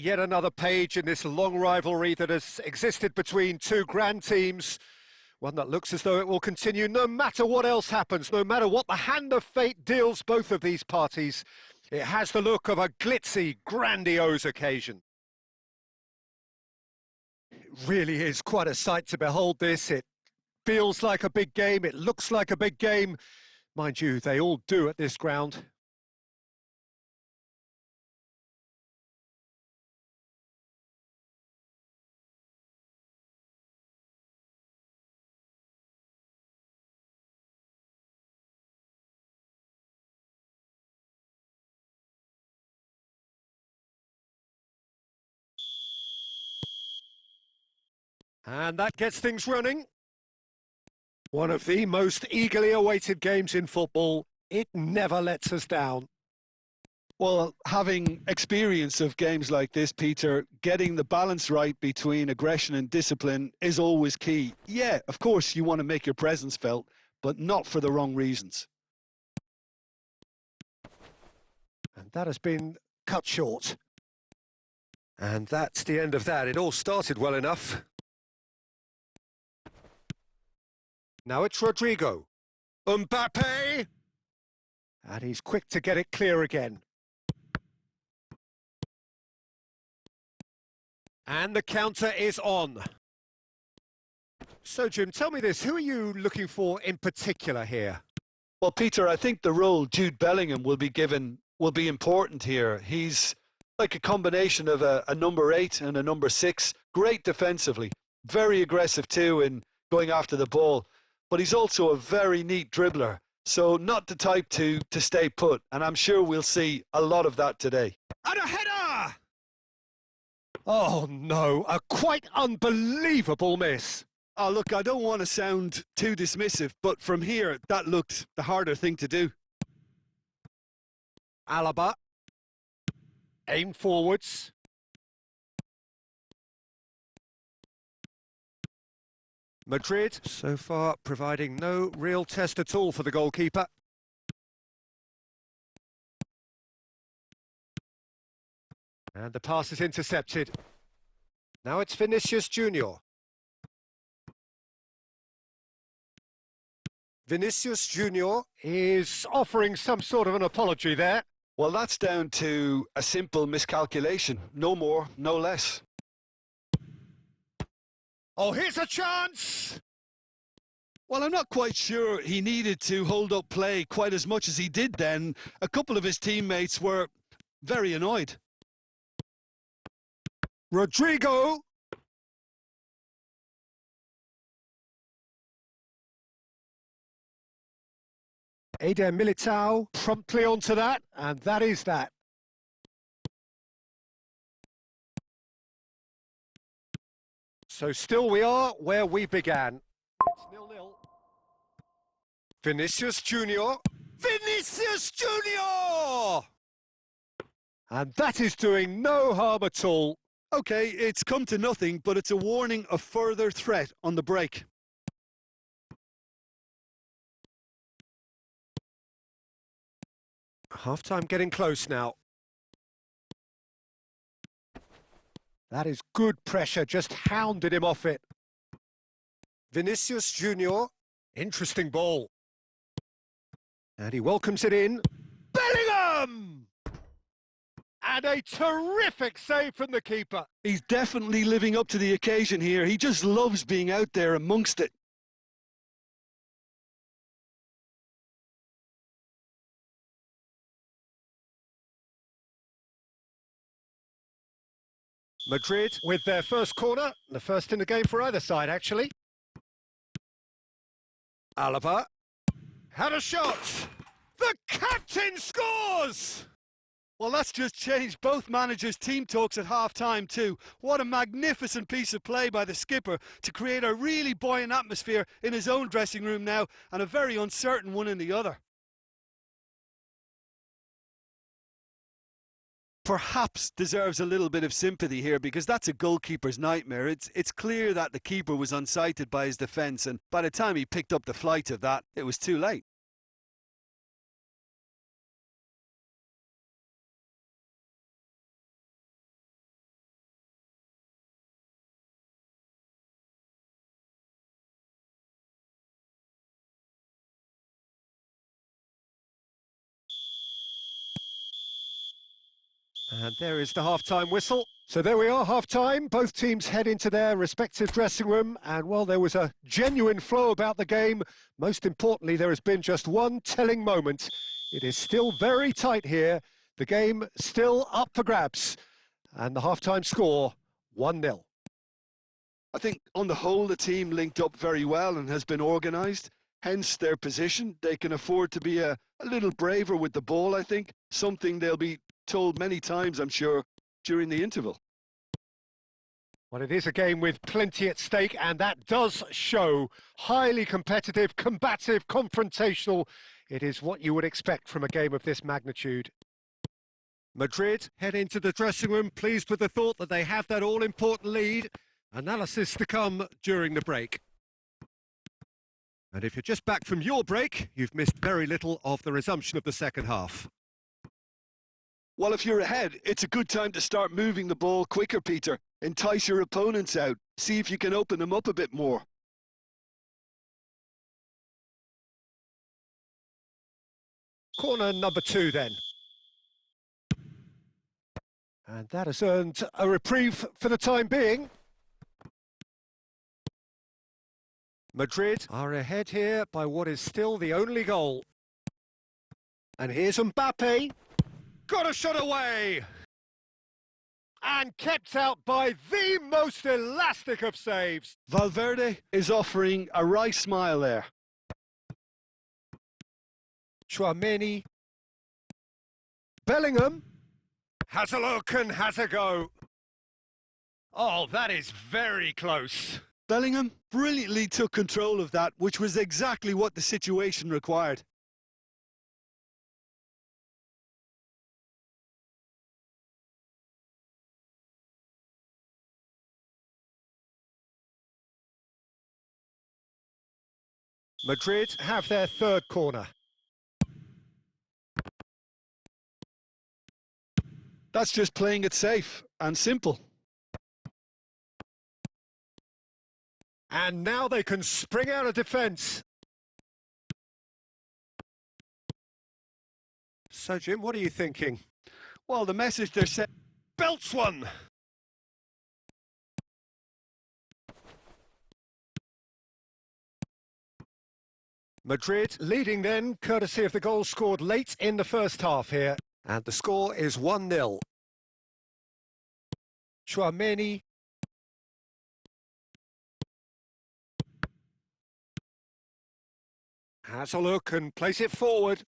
yet another page in this long rivalry that has existed between two grand teams. One that looks as though it will continue no matter what else happens, no matter what the hand of fate deals both of these parties. It has the look of a glitzy, grandiose occasion. It really is quite a sight to behold this. It feels like a big game, it looks like a big game. Mind you, they all do at this ground. And that gets things running. One of the most eagerly awaited games in football. It never lets us down. Well, having experience of games like this, Peter, getting the balance right between aggression and discipline is always key. Yeah, of course, you want to make your presence felt, but not for the wrong reasons. And that has been cut short. And that's the end of that. It all started well enough. Now it's Rodrigo. Mbappe! And he's quick to get it clear again. And the counter is on. So, Jim, tell me this. Who are you looking for in particular here? Well, Peter, I think the role Jude Bellingham will be given will be important here. He's like a combination of a number 8 and a number 6. Great defensively. Very aggressive, too, in going after the ball. But he's also a very neat dribbler. So not the type to stay put. And I'm sure we'll see a lot of that today. And a header! Oh, no. A quite unbelievable miss. Oh, look, I don't want to sound too dismissive, but from here, that looked the harder thing to do. Alaba. Aim forwards. Madrid, so far, providing no real test at all for the goalkeeper. And the pass is intercepted. Now it's Vinicius Junior. Vinicius Junior is offering some sort of an apology there. Well, that's down to a simple miscalculation. No more, no less. Oh, here's a chance! Well, I'm not quite sure he needed to hold up play quite as much as he did then. A couple of his teammates were very annoyed. Rodrigo! Eder Militao promptly onto that, and that is that. So still we are where we began. It's 0-0. Vinicius Junior. Vinicius Junior! And that is doing no harm at all. Okay, it's come to nothing, but it's a warning of further threat on the break. Half-time getting close now. That is good pressure, just hounded him off it. Vinicius Junior, interesting ball. And he welcomes it in. Bellingham! And a terrific save from the keeper. He's definitely living up to the occasion here. He just loves being out there amongst it. Madrid with their first corner, the first in the game for either side, actually. Alaba had a shot. The captain scores! Well, that's just changed both managers' team talks at half-time too. What a magnificent piece of play by the skipper to create a really buoyant atmosphere in his own dressing room now, and a very uncertain one in the other. Perhaps deserves a little bit of sympathy here, because that's a goalkeeper's nightmare. It's clear that the keeper was unsighted by his defence, and by the time he picked up the flight of that, it was too late. And there is the half-time whistle. So there we are, half-time. Both teams head into their respective dressing room. And while there was a genuine flow about the game, most importantly, there has been just one telling moment. It is still very tight here. The game still up for grabs. And the half-time score, 1-0. I think on the whole, the team linked up very well and has been organised. Hence their position. They can afford to be a little braver with the ball, I think. Something they'll be told many times, I'm sure, during the interval. Well, it is a game with plenty at stake, and that does show. Highly competitive, combative, confrontational. It is what you would expect from a game of this magnitude. Madrid head into the dressing room, pleased with the thought that they have that all-important lead. Analysis to come during the break. And if you're just back from your break, you've missed very little of the resumption of the second half. Well, if you're ahead, it's a good time to start moving the ball quicker, Peter. Entice your opponents out. See if you can open them up a bit more. Corner number 2 then. And that has earned a reprieve for the time being. Madrid are ahead here by what is still the only goal. And here's Mbappe. Got a shot away! And kept out by the most elastic of saves. Valverde is offering a right smile there. Tchouaméni. Bellingham. Has a look and has a go. Oh, that is very close. Bellingham brilliantly took control of that, which was exactly what the situation required. Madrid have their third corner. That's just playing it safe and simple. And now they can spring out of defence. So, Jim, what are you thinking? Well, the message they're sending... Belts one! Madrid leading then, courtesy of the goal scored late in the first half here. And the score is 1-0. Tchouaméni. Has a look and plays it forward.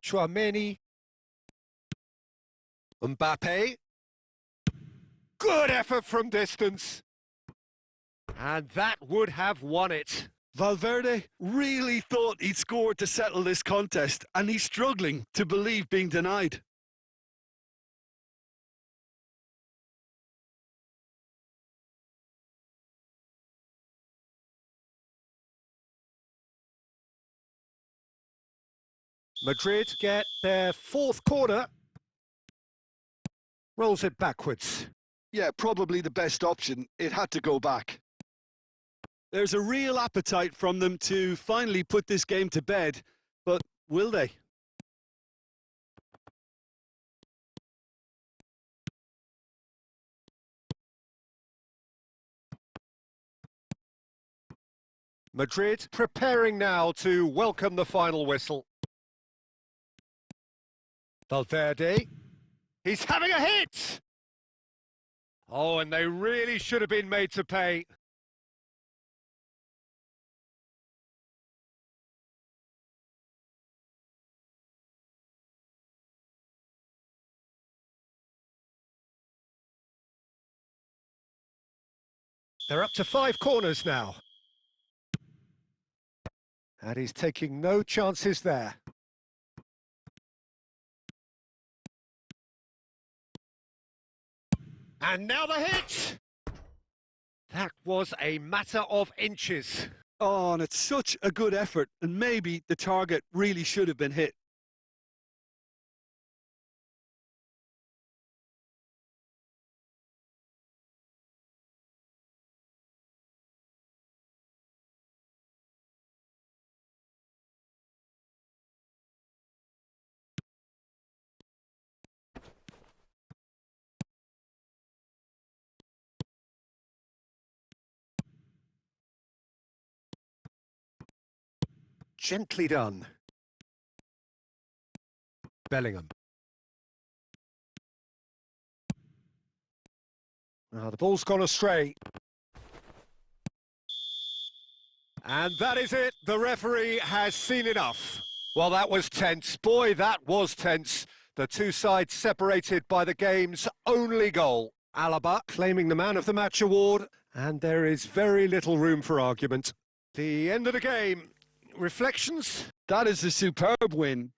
Tchouaméni. Mbappe. Good effort from distance. And that would have won it. Valverde really thought he'd scored to settle this contest, and he's struggling to believe being denied. Madrid get their fourth corner. Rolls it backwards. Yeah, probably the best option. It had to go back. There's a real appetite from them to finally put this game to bed, but will they? Madrid preparing now to welcome the final whistle. Valverde. He's having a hit! Oh, and they really should have been made to pay. They're up to 5 corners now. And he's taking no chances there. And now the hit! That was a matter of inches. Oh, and it's such a good effort, and maybe the target really should have been hit. Gently done. Bellingham. Now the ball's gone astray. And that is it. The referee has seen enough. Well, that was tense. Boy, that was tense. The two sides separated by the game's only goal. Alaba claiming the Man of the Match award, and there is very little room for argument. The end of the game. Reflections? That is a superb win.